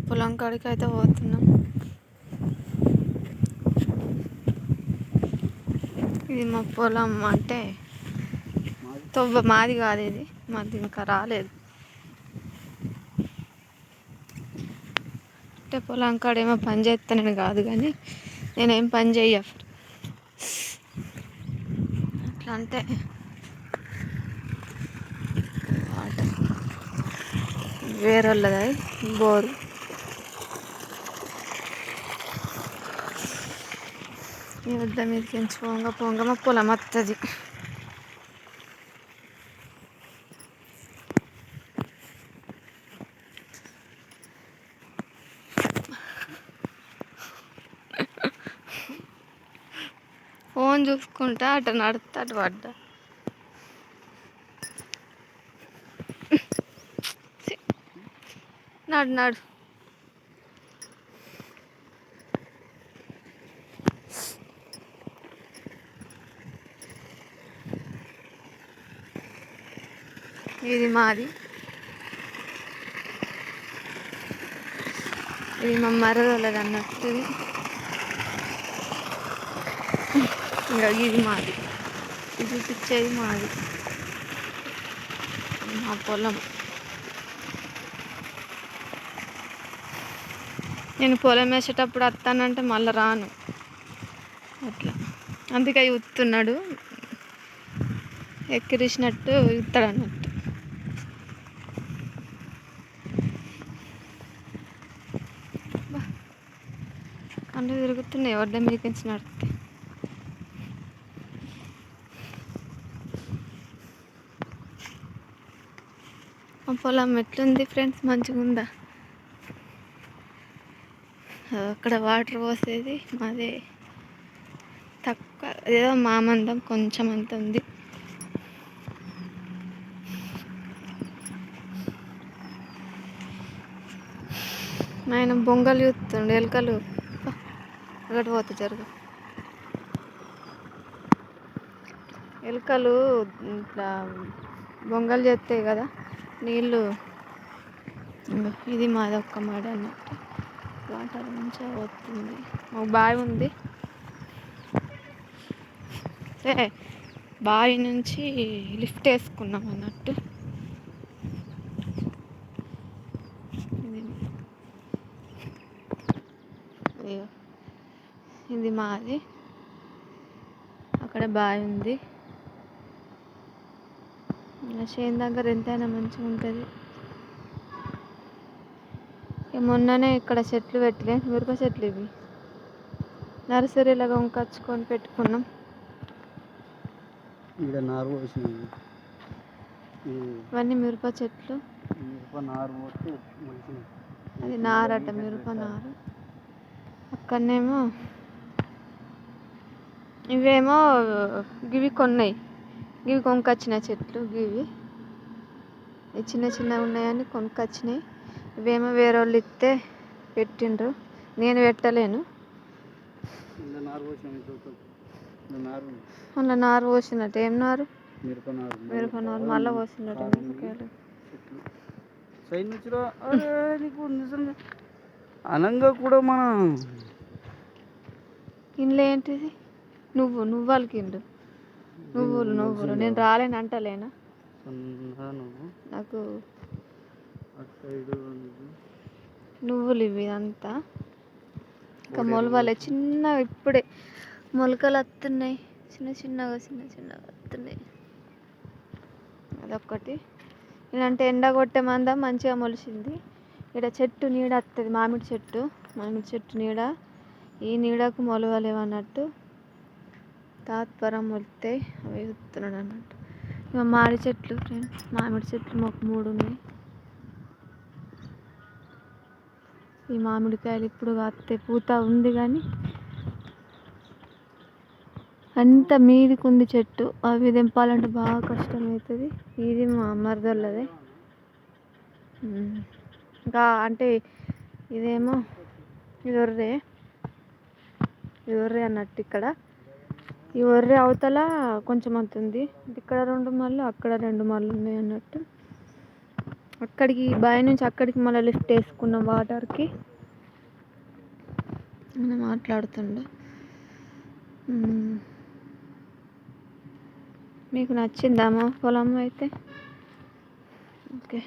పొలం కాడికి అయితే పోతున్నాం. ఇది మా పొలం అంటే తొవ్వ మాది కాదు, ఇది మాది ఇంకా రాలేదు. అంటే పొలం కాడేమో పని చేస్తానని కాదు, కానీ నేనేం పని చెయ్య అట్లా. అంటే వాటర్ వేరేళ్ళది బోరు. ఈ వద్ద మీదకి పొంగ పొంగ మా పొలం వస్తుంది. ఫోన్ చూసుకుంటా అటు నడుస్తా అటు పడ్డా. నడు నడు. ఇది మాది, ఇది మా మరదలది అన్నట్టు. ఇంకా ఇది మాది, ఇది చూపించేది మాది, మా పొలం. నేను పొలం వేసేటప్పుడు వస్తానంటే మళ్ళీ రాను అట్లా. అందుకే చూస్తున్నాడు, ఎక్కిరిసినట్టు ఇస్తాడు అన్నట్టు. కళ్ళు తిరుగుతున్నాయి వడ్డ మీదకించి నడితే. మా పొలం ఎట్లుంది ఫ్రెండ్స్, మంచిగా ఉందా? అక్కడ వాటర్ పోసేది మాదే తక్కువ, ఏదో మా మందం కొంచెం అంత ఉంది. ఆయన బొంగలు చూస్తుండే, ఎలుకలు ఒకటి పోతే జరుగు. ఎలుకలు ఇట్లా బొంగలు చేస్తాయి కదా నీళ్ళు. ఇది మాది ఒక్క మాడ అన్నట్టు. వాటర్ మంచిగా పోతుంది. ఒక బావి ఉంది, బావి నుంచి లిఫ్ట్ వేసుకున్నాం అన్నట్టు. ఇది మాది, అక్కడ బావి ఉంది. చేను దగ్గర ఎంతైనా మంచిగా ఉంటుంది. మొన్ననే ఇక్కడ చెట్లు పెట్టలే, మిరప చెట్లు. ఇవి నర్సరీలో కొనుకొచ్చుకొని పెట్టుకున్నాం. ఇవన్నీ మిరప చెట్లు. అది నారట, మిరప నారు. అక్కడనేమో ఇవేమో గివి కొన్నాయి, గివి కొనుకొచ్చిన చెట్లు. గివి చిన్న చిన్నగా ఉన్నాయని కొనుకొచ్చినాయి. ఇవేమో వేరే వాళ్ళు ఇస్తే పెట్టిండ్రు, నేను పెట్టలేను. అలా నారు పోసినట్టు. ఏం నారు? మిరప నారు. మళ్ళీ పోసినట్టు మిరపకాయలు. అనంగా కూడా మన ఇంట్లో ఏంటిది? నువ్వులు కిండు. నువ్వులు నేను రాలేను అంటలేనా? నాకు నువ్వులు ఇవి అంతా ఇంకా మొలవలే, చిన్నగా ఇప్పుడే మొలకలు వస్తున్నాయి. చిన్న చిన్నగా వస్తున్నాయి. అదొక్కటి. ఇలాంటి ఎండ కొట్టే మంద మంచిగా మొలిచింది. ఇక్కడ చెట్టు నీడ వస్తుంది, మామిడి చెట్టు నీడ. ఈ నీడకు మొలవలేవన్నట్టు. తాత్పరం మొలుతాయి, అవి చూస్తున్నాడు అన్నట్టు. ఇక మామిడి చెట్లు ఫ్రెండ్స్, మామిడి చెట్లు మాకు 3 ఉన్నాయి. ఈ మామిడికాయలు ఇప్పుడు కాస్తాయి, పూత ఉంది కానీ అంత మీదికి ఉంది చెట్టు. అవి తెంపాలంటే బాగా కష్టమవుతుంది. ఇది మా మరదళ్ళదే. ఇంకా అంటే ఇదేమో ఇది ఒర్రే అన్నట్టు. ఇక్కడ ఈ ఒర్రె అవతల కొంచెం అంత ఉంది. ఇక్కడ 2 మళ్ళు, అక్కడ 2 మళ్ళు ఉన్నాయి అన్నట్టు. అక్కడికి బావి నుంచి అక్కడికి మళ్ళీ లిఫ్ట్ వేసుకున్నాం వాటర్కి అని మాట్లాడుతుండే. మీకు నచ్చిందా మా పొలం అయితే? ఓకే.